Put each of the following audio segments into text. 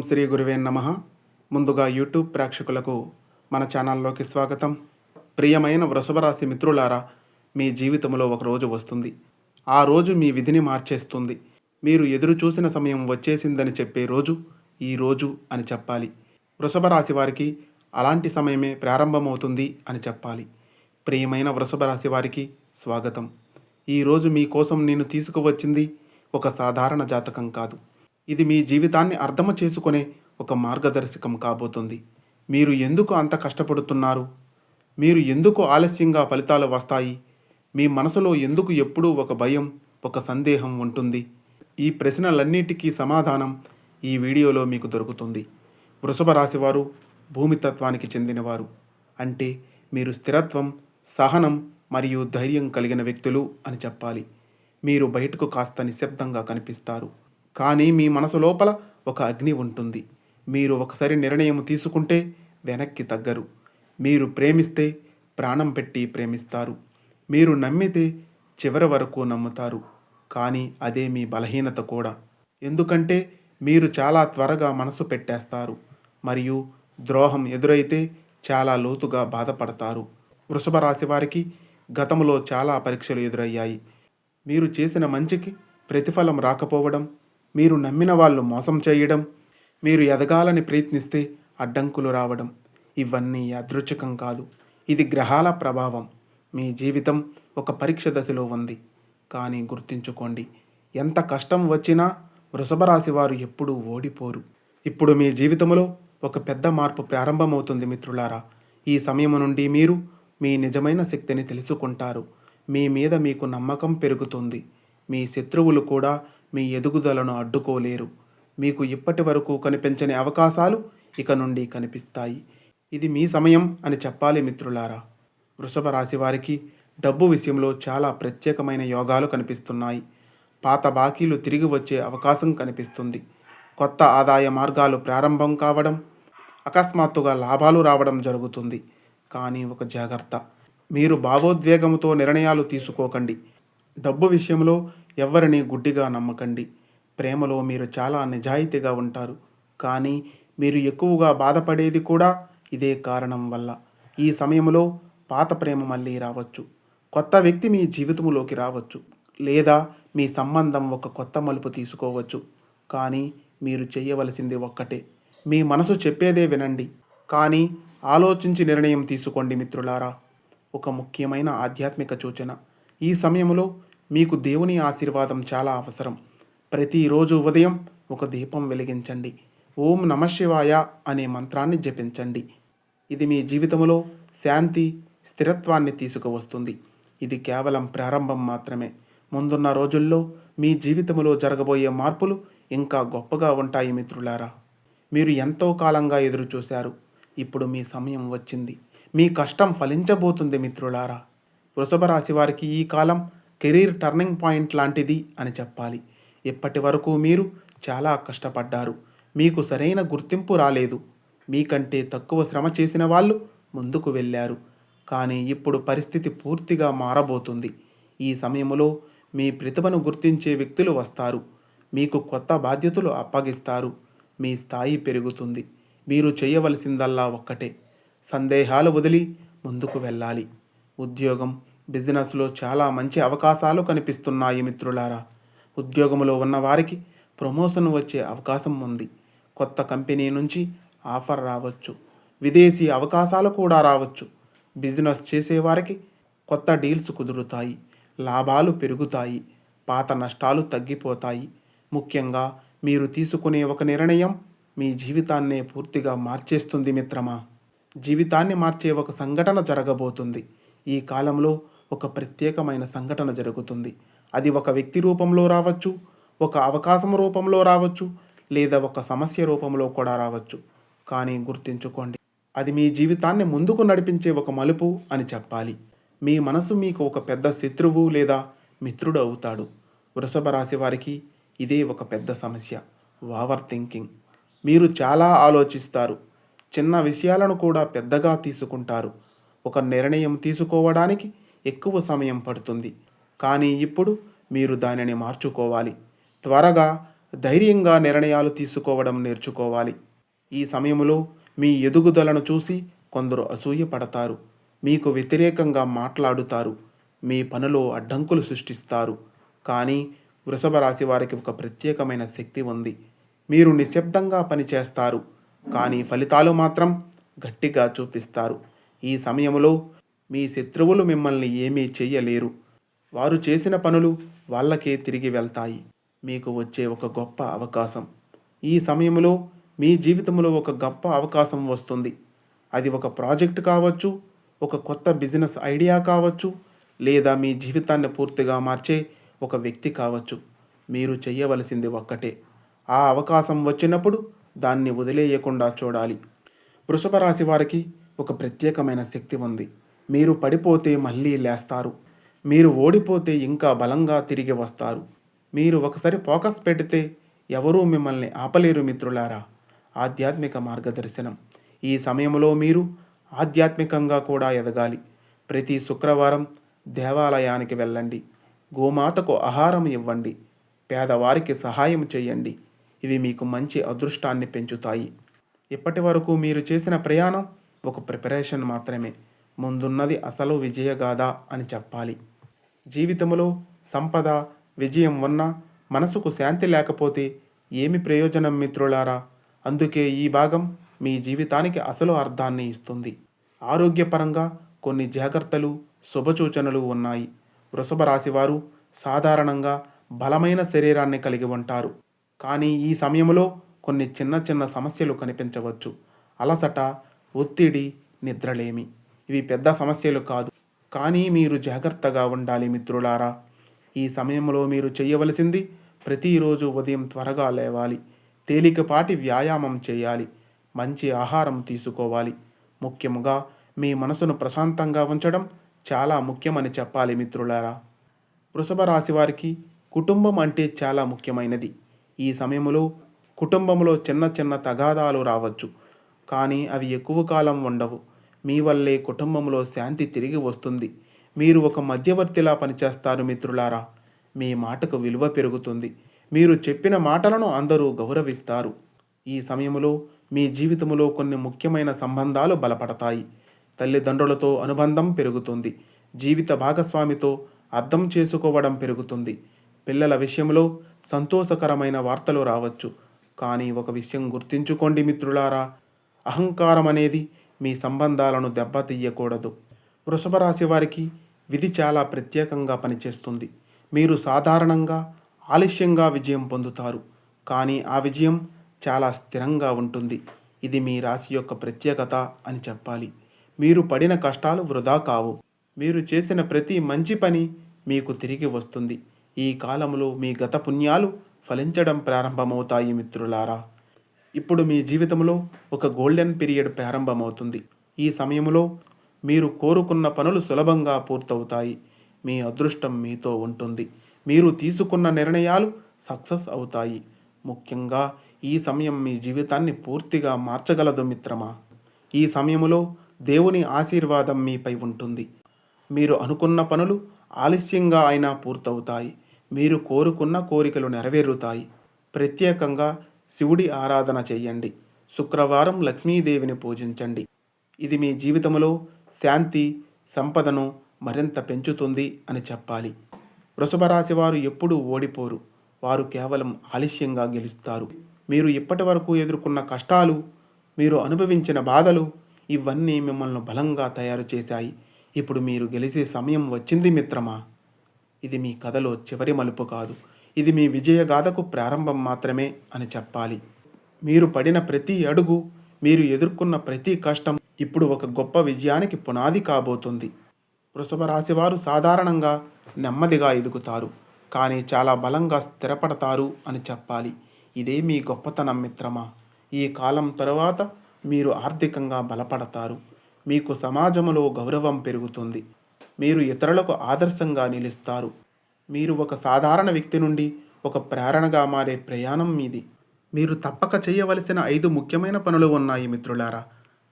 శ్రీ గురువే నమః. ముందుగా యూట్యూబ్ ప్రేక్షకులకు మన ఛానల్లోకి స్వాగతం. ప్రియమైన వృషభ రాశి మిత్రులారా, మీ జీవితంలో ఒక రోజు వస్తుంది. ఆ రోజు మీ విధిని మార్చేస్తుంది. మీరు ఎదురు చూసిన సమయం వచ్చేసిందని చెప్పే రోజు ఈ రోజు అని చెప్పాలి. వృషభ రాశి వారికి అలాంటి సమయమే ప్రారంభమవుతుంది అని చెప్పాలి. ప్రియమైన వృషభ రాశి వారికి స్వాగతం. ఈరోజు మీకోసం నేను తీసుకువచ్చింది ఒక సాధారణ జాతకం కాదు. ఇది మీ జీవితాన్ని అర్థం చేసుకునే ఒక మార్గదర్శకం కాబోతుంది. మీరు ఎందుకు అంత కష్టపడుతున్నారు? మీరు ఎందుకు ఆలస్యంగా ఫలితాలు వస్తాయి? మీ మనసులో ఎందుకు ఎప్పుడూ ఒక భయం, ఒక సందేహం ఉంటుంది? ఈ ప్రశ్నలన్నిటికీ సమాధానం ఈ వీడియోలో మీకు దొరుకుతుంది. వృషభ రాశివారు భూమి తత్వానికి చెందినవారు. అంటే మీరు స్థిరత్వం, సహనం మరియు ధైర్యం కలిగిన వ్యక్తులు అని చెప్పాలి. మీరు బయటకు కాస్త నిశ్శబ్దంగా కనిపిస్తారు, కానీ మీ మనసు లోపల ఒక అగ్ని ఉంటుంది. మీరు ఒకసారి నిర్ణయం తీసుకుంటే వెనక్కి తగ్గరు. మీరు ప్రేమిస్తే ప్రాణం పెట్టి ప్రేమిస్తారు. మీరు నమ్మితే చివరి వరకు నమ్ముతారు. కానీ అదే మీ బలహీనత కూడా. ఎందుకంటే మీరు చాలా త్వరగా మనసు పెట్టేస్తారు మరియు ద్రోహం ఎదురైతే చాలా లోతుగా బాధపడతారు. వృషభ రాశి వారికి గతంలో చాలా పరీక్షలు ఎదురయ్యాయి. మీరు చేసిన మంచికి ప్రతిఫలం రాకపోవడం, మీరు నమ్మిన వాళ్ళు మోసం చేయడం, మీరు ఎదగాలని ప్రయత్నిస్తే అడ్డంకులు రావడం, ఇవన్నీ యాదృచ్ఛికం కాదు. ఇది గ్రహాల ప్రభావం. మీ జీవితం ఒక పరీక్ష దశలో ఉంది. కానీ గుర్తుంచుకోండి, ఎంత కష్టం వచ్చినా వృషభ రాశి వారు ఎప్పుడూ ఓడిపోరు. ఇప్పుడు మీ జీవితంలో ఒక పెద్ద మార్పు ప్రారంభమవుతుంది మిత్రులారా. ఈ సమయం నుండి మీరు మీ నిజమైన శక్తిని తెలుసుకుంటారు. మీ మీద మీకు నమ్మకం పెరుగుతుంది. మీ శత్రువులు కూడా మీ ఎదుగుదలను అడ్డుకోలేరు. మీకు ఇప్పటి వరకు కనిపించని అవకాశాలు ఇక నుండి కనిపిస్తాయి. ఇది మీ సమయం అని చెప్పాలి మిత్రులారా. వృషభ రాశి వారికి డబ్బు విషయంలో చాలా ప్రత్యేకమైన యోగాలు కనిపిస్తున్నాయి. పాత బాకీలు తిరిగి వచ్చే అవకాశం కనిపిస్తుంది. కొత్త ఆదాయ మార్గాలు ప్రారంభం కావడం, అకస్మాత్తుగా లాభాలు రావడం జరుగుతుంది. కానీ ఒక జాగ్రత్త, మీరు భావోద్వేగంతో నిర్ణయాలు తీసుకోకండి. డబ్బు విషయంలో ఎవరిని గుడ్డిగా నమ్మకండి. ప్రేమలో మీరు చాలా నిజాయితీగా ఉంటారు, కానీ మీరు ఎక్కువగా బాధపడేది కూడా ఇదే కారణం వల్ల. ఈ సమయంలో పాత ప్రేమ మళ్ళీ రావచ్చు. కొత్త వ్యక్తి మీ జీవితంలోకి రావచ్చు, లేదా మీ సంబంధం ఒక కొత్త మలుపు తీసుకోవచ్చు. కానీ మీరు చేయవలసింది ఒక్కటే, మీ మనసు చెప్పేదే వినండి, కానీ ఆలోచించి నిర్ణయం తీసుకోండి మిత్రులారా. ఒక ముఖ్యమైన ఆధ్యాత్మిక సూచన, ఈ సమయంలో మీకు దేవుని ఆశీర్వాదం చాలా అవసరం. ప్రతిరోజు ఉదయం ఒక దీపం వెలిగించండి. ఓం నమఃశివాయ అనే మంత్రాన్ని జపించండి. ఇది మీ జీవితంలో శాంతి, స్థిరత్వాన్ని తీసుకువస్తుంది. ఇది కేవలం ప్రారంభం మాత్రమే. ముందున్న రోజుల్లో మీ జీవితంలో జరగబోయే మార్పులు ఇంకా గొప్పగా ఉంటాయి మిత్రులారా. మీరు ఎంతో కాలంగా ఎదురు చూశారు. ఇప్పుడు మీ సమయం వచ్చింది. మీ కష్టం ఫలించబోతుంది మిత్రులారా. వృషభ రాశి వారికి ఈ కాలం కెరీర్ టర్నింగ్ పాయింట్ లాంటిది అని చెప్పాలి. ఇప్పటి వరకు మీరు చాలా కష్టపడ్డారు. మీకు సరైన గుర్తింపు రాలేదు. మీకంటే తక్కువ శ్రమ చేసిన వాళ్ళు ముందుకు వెళ్ళారు. కానీ ఇప్పుడు పరిస్థితి పూర్తిగా మారబోతుంది. ఈ సమయంలో మీ ప్రతిభను గుర్తించే వ్యక్తులు వస్తారు. మీకు కొత్త బాధ్యతలు అప్పగిస్తారు. మీ స్థాయి పెరుగుతుంది. మీరు చేయవలసిందల్లా ఒక్కటే, సందేహాలు వదిలి ముందుకు వెళ్ళాలి. ఉద్యోగం, బిజినెస్లో చాలా మంచి అవకాశాలు కనిపిస్తున్నాయి మిత్రులారా. ఉద్యోగంలో ఉన్నవారికి ప్రమోషన్ వచ్చే అవకాశం ఉంది. కొత్త కంపెనీ నుంచి ఆఫర్ రావచ్చు. విదేశీ అవకాశాలు కూడా రావచ్చు. బిజినెస్ చేసేవారికి కొత్త డీల్స్ కుదురుతాయి. లాభాలు పెరుగుతాయి. పాత నష్టాలు తగ్గిపోతాయి. ముఖ్యంగా మీరు తీసుకునే ఒక నిర్ణయం మీ జీవితాన్నే పూర్తిగా మార్చేస్తుంది మిత్రమా. జీవితాన్ని మార్చే ఒక సంఘటన జరగబోతుంది. ఈ కాలంలో ఒక ప్రత్యేకమైన సంఘటన జరుగుతుంది. అది ఒక వ్యక్తి రూపంలో రావచ్చు, ఒక అవకాశం రూపంలో రావచ్చు, లేదా ఒక సమస్య రూపంలో కూడా రావచ్చు. కానీ గుర్తుంచుకోండి, అది మీ జీవితాన్ని ముందుకు నడిపించే ఒక మలుపు అని చెప్పాలి. మీ మనసు మీకు ఒక పెద్ద శత్రువు లేదా మిత్రుడు అవుతాడు. వృషభ రాశి వారికి ఇదే ఒక పెద్ద సమస్య, ఓవర్ థింకింగ్. మీరు చాలా ఆలోచిస్తారు. చిన్న విషయాలను కూడా పెద్దగా తీసుకుంటారు. ఒక నిర్ణయం తీసుకోవడానికి ఎక్కువ సమయం పడుతుంది. కానీ ఇప్పుడు మీరు దానిని మార్చుకోవాలి. త్వరగా ధైర్యంగా నిర్ణయాలు తీసుకోవడం నేర్చుకోవాలి. ఈ సమయంలో మీ ఎదుగుదలను చూసి కొందరు అసూయపడతారు, మీకు వ్యతిరేకంగా మాట్లాడుతారు, మీ పనిలో అడ్డంకులు సృష్టిస్తారు. కానీ వృషభ రాశి వారికి ఒక ప్రత్యేకమైన శక్తి ఉంది. మీరు నిశ్శబ్దంగా పనిచేస్తారు, కానీ ఫలితాలు మాత్రం గట్టిగా చూపిస్తారు. ఈ సమయంలో మీ శత్రువులు మిమ్మల్ని ఏమీ చెయ్యలేరు. వారు చేసిన పనులు వాళ్ళకే తిరిగి వెళ్తాయి. మీకు వచ్చే ఒక గొప్ప అవకాశం. ఈ సమయంలో మీ జీవితంలో ఒక గొప్ప అవకాశం వస్తుంది. అది ఒక ప్రాజెక్ట్ కావచ్చు, ఒక కొత్త బిజినెస్ ఐడియా కావచ్చు, లేదా మీ జీవితాన్ని పూర్తిగా మార్చే ఒక వ్యక్తి కావచ్చు. మీరు చేయవలసింది ఒక్కటే, ఆ అవకాశం వచ్చినప్పుడు దాన్ని వదిలేయకుండా చూడాలి. వృషభ రాశి వారికి ఒక ప్రత్యేకమైన శక్తి ఉంది. మీరు పడిపోతే మళ్ళీ లేస్తారు. మీరు ఓడిపోతే ఇంకా బలంగా తిరిగి వస్తారు. మీరు ఒకసారి ఫోకస్ పెడితే ఎవరూ మిమ్మల్ని ఆపలేరు మిత్రులారా. ఆధ్యాత్మిక మార్గదర్శనం. ఈ సమయంలో మీరు ఆధ్యాత్మికంగా కూడా ఎదగాలి. ప్రతి శుక్రవారం దేవాలయానికి వెళ్ళండి. గోమాతకు ఆహారం ఇవ్వండి. పేదవారికి సహాయం చేయండి. ఇవి మీకు మంచి అదృష్టాన్ని పెంచుతాయి. ఇప్పటి వరకు మీరు చేసిన ప్రయాణం ఒక ప్రిపరేషన్ మాత్రమే. ముందున్నది అసలు విజయగాథ అని చెప్పాలి. జీవితంలో సంపద, విజయం ఉన్నా మనసుకు శాంతి లేకపోతే ఏమి ప్రయోజనం మిత్రులారా? అందుకే ఈ భాగం మీ జీవితానికి అసలు అర్థాన్ని ఇస్తుంది. ఆరోగ్యపరంగా కొన్ని జాగ్రత్తలు, శుభసూచనలు ఉన్నాయి. వృషభ రాశివారు సాధారణంగా బలమైన శరీరాన్ని కలిగి ఉంటారు. కానీ ఈ సమయంలో కొన్ని చిన్న చిన్న సమస్యలు కనిపించవచ్చు. అలసట, ఒత్తిడి, నిద్రలేమి. ఇవి పెద్ద సమస్యలు కాదు, కానీ మీరు జాగ్రత్తగా ఉండాలి మిత్రులారా. ఈ సమయంలో మీరు చేయవలసింది ప్రతిరోజు ఉదయం త్వరగా లేవాలి. తేలికపాటి వ్యాయామం చేయాలి. మంచి ఆహారం తీసుకోవాలి. ముఖ్యంగా మీ మనసును ప్రశాంతంగా ఉంచడం చాలా ముఖ్యమని చెప్పాలి మిత్రులారా. వృషభ రాశి వారికి కుటుంబం అంటే చాలా ముఖ్యమైనది. ఈ సమయంలో కుటుంబంలో చిన్న చిన్న తగాదాలు రావచ్చు, కానీ అవి ఎక్కువ కాలం ఉండవు. మీ వల్లే కుటుంబంలో శాంతి తిరిగి వస్తుంది. మీరు ఒక మధ్యవర్తిలా పనిచేస్తారు మిత్రులారా. మీ మాటకు విలువ పెరుగుతుంది. మీరు చెప్పిన మాటలను అందరూ గౌరవిస్తారు. ఈ సమయంలో మీ జీవితంలో కొన్ని ముఖ్యమైన సంబంధాలు బలపడతాయి. తల్లిదండ్రులతో అనుబంధం పెరుగుతుంది. జీవిత భాగస్వామితో అర్థం చేసుకోవడం పెరుగుతుంది. పిల్లల విషయంలో సంతోషకరమైన వార్తలు రావచ్చు. కానీ ఒక విషయం గుర్తుంచుకోండి మిత్రులారా, అహంకారం అనేది మీ సంబంధాలను దెబ్బతీయకూడదు. వృషభ రాశి వారికి విధి చాలా ప్రత్యేకంగా పనిచేస్తుంది. మీరు సాధారణంగా ఆలస్యంగా విజయం పొందుతారు, కానీ ఆ విజయం చాలా స్థిరంగా ఉంటుంది. ఇది మీ రాశి యొక్క ప్రత్యేకత అని చెప్పాలి. మీరు పడిన కష్టాలు వృధా కావు. మీరు చేసిన ప్రతి మంచి పని మీకు తిరిగి వస్తుంది. ఈ కాలంలో మీ గత పుణ్యాలు ఫలించడం ప్రారంభమవుతాయి మిత్రులారా. ఇప్పుడు మీ జీవితంలో ఒక గోల్డెన్ పీరియడ్ ప్రారంభమవుతుంది. ఈ సమయంలో మీరు కోరుకున్న పనులు సులభంగా పూర్తవుతాయి. మీ అదృష్టం మీతో ఉంటుంది. మీరు తీసుకున్న నిర్ణయాలు సక్సెస్ అవుతాయి. ముఖ్యంగా ఈ సమయం మీ జీవితాన్ని పూర్తిగా మార్చగలదు మిత్రమా. ఈ సమయంలో దేవుని ఆశీర్వాదం మీపై ఉంటుంది. మీరు అనుకున్న పనులు ఆలస్యంగా అయినా పూర్తవుతాయి. మీరు కోరుకున్న కోరికలు నెరవేరుతాయి. ప్రత్యేకంగా శివుడి ఆరాధన చేయండి. శుక్రవారం లక్ష్మీదేవిని పూజించండి. ఇది మీ జీవితంలో శాంతి, సంపదను మరింత పెంచుతుంది అని చెప్పాలి. వృషభ రాశి వారు ఎప్పుడూ ఓడిపోరు. వారు కేవలం ఆలస్యంగా గెలుస్తారు. మీరు ఇప్పటి వరకు ఎదుర్కొన్న కష్టాలు, మీరు అనుభవించిన బాధలు, ఇవన్నీ మిమ్మల్ని బలంగా తయారు చేశాయి. ఇప్పుడు మీరు గెలిచే సమయం వచ్చింది మిత్రమా. ఇది మీ కథలో చివరి మలుపు కాదు. ఇది మీ విజయగాథకు ప్రారంభం మాత్రమే అని చెప్పాలి. మీరు పడిన ప్రతి అడుగు, మీరు ఎదుర్కొన్న ప్రతి కష్టం ఇప్పుడు ఒక గొప్ప విజయానికి పునాది కాబోతుంది. వృషభ రాశివారు సాధారణంగా నెమ్మదిగా ఎదుగుతారు, కానీ చాలా బలంగా స్థిరపడతారు అని చెప్పాలి. ఇదే మీ గొప్పతనం మిత్రమా. ఈ కాలం తరువాత మీరు ఆర్థికంగా బలపడతారు. మీకు సమాజంలో గౌరవం పెరుగుతుంది. మీరు ఇతరులకు ఆదర్శంగా నిలుస్తారు. మీరు ఒక సాధారణ వ్యక్తి నుండి ఒక ప్రేరణగా మారే ప్రయాణం మీది. మీరు తప్పక చేయవలసిన 5 ముఖ్యమైన పనులు ఉన్నాయి మిత్రులారా.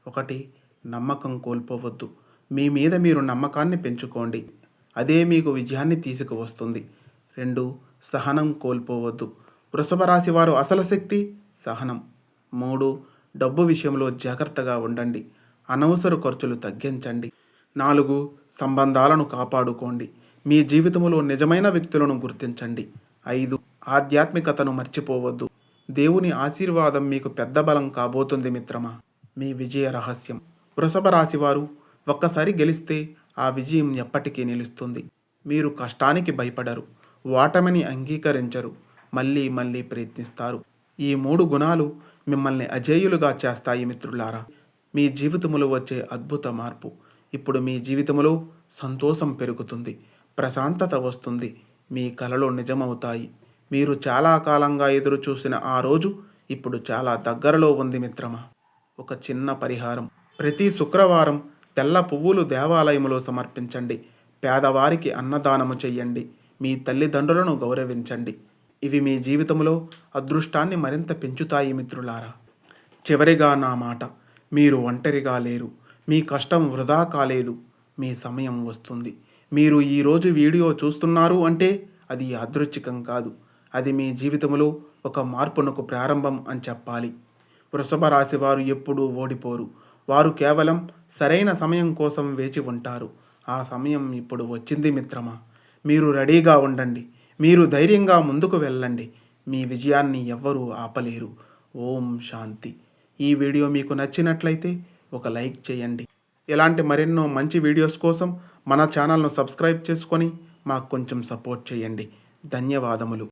1. నమ్మకం కోల్పోవద్దు. మీ మీద మీరు నమ్మకాన్ని పెంచుకోండి. అదే మీకు విజయాన్ని తీసుకువస్తుంది. 2. సహనం కోల్పోవద్దు. వృషభ రాశి వారు అసలు శక్తి సహనం. 3. డబ్బు విషయంలో జాగ్రత్తగా ఉండండి. అనవసర ఖర్చులు తగ్గించండి. 4. సంబంధాలను కాపాడుకోండి. మీ జీవితంలో నిజమైన వ్యక్తులను గుర్తించండి. 5. ఆధ్యాత్మికతను మర్చిపోవద్దు. దేవుని ఆశీర్వాదం మీకు పెద్ద బలం కాబోతుంది మిత్రమా. మీ విజయ రహస్యం. వృషభ రాశి వారు ఒక్కసారి గెలిస్తే ఆ విజయం ఎప్పటికీ నిలుస్తుంది. మీరు కష్టానికి భయపడరు, ఓటమిని అంగీకరించరు, మళ్ళీ మళ్ళీ ప్రయత్నిస్తారు. ఈ 3 గుణాలు మిమ్మల్ని అజేయులుగా చేస్తాయి మిత్రులారా. మీ జీవితంలో వచ్చే అద్భుత మార్పు. ఇప్పుడు మీ జీవితంలో సంతోషం పెరుగుతుంది, ప్రశాంతత వస్తుంది, మీ కలలు నిజమవుతాయి. మీరు చాలా కాలంగా ఎదురు చూసిన ఆ రోజు ఇప్పుడు చాలా దగ్గరలో ఉంది మిత్రమా. ఒక చిన్న పరిహారం. ప్రతి శుక్రవారం తెల్ల పువ్వులు దేవాలయములో సమర్పించండి. పేదవారికి అన్నదానము చెయ్యండి. మీ తల్లిదండ్రులను గౌరవించండి. ఇవి మీ జీవితంలో అదృష్టాన్ని మరింత పెంచుతాయి మిత్రులారా. చివరిగా నా మాట, మీరు ఒంటరిగా లేరు. మీ కష్టం వృధా కాలేదు. మీ సమయం వస్తుంది. మీరు ఈరోజు వీడియో చూస్తున్నారు అంటే అది యాదృచ్ఛికం కాదు. అది మీ జీవితంలో ఒక మార్పునకు ప్రారంభం అని చెప్పాలి. వృషభ రాశి వారు ఎప్పుడూ ఓడిపోరు. వారు కేవలం సరైన సమయం కోసం వేచి ఉంటారు. ఆ సమయం ఇప్పుడు వచ్చింది మిత్రమా. మీరు రెడీగా ఉండండి. మీరు ధైర్యంగా ముందుకు వెళ్ళండి. మీ విజయాన్ని ఎవ్వరూ ఆపలేరు. ఓం శాంతి. ఈ వీడియో మీకు నచ్చినట్లయితే ఒక లైక్ చేయండి. ఇలాంటి మరెన్నో మంచి వీడియోస్ కోసం మన ఛానల్ను సబ్స్క్రైబ్ చేసుకొని మాకు కొంచెం సపోర్ట్ చేయండి. ధన్యవాదములు.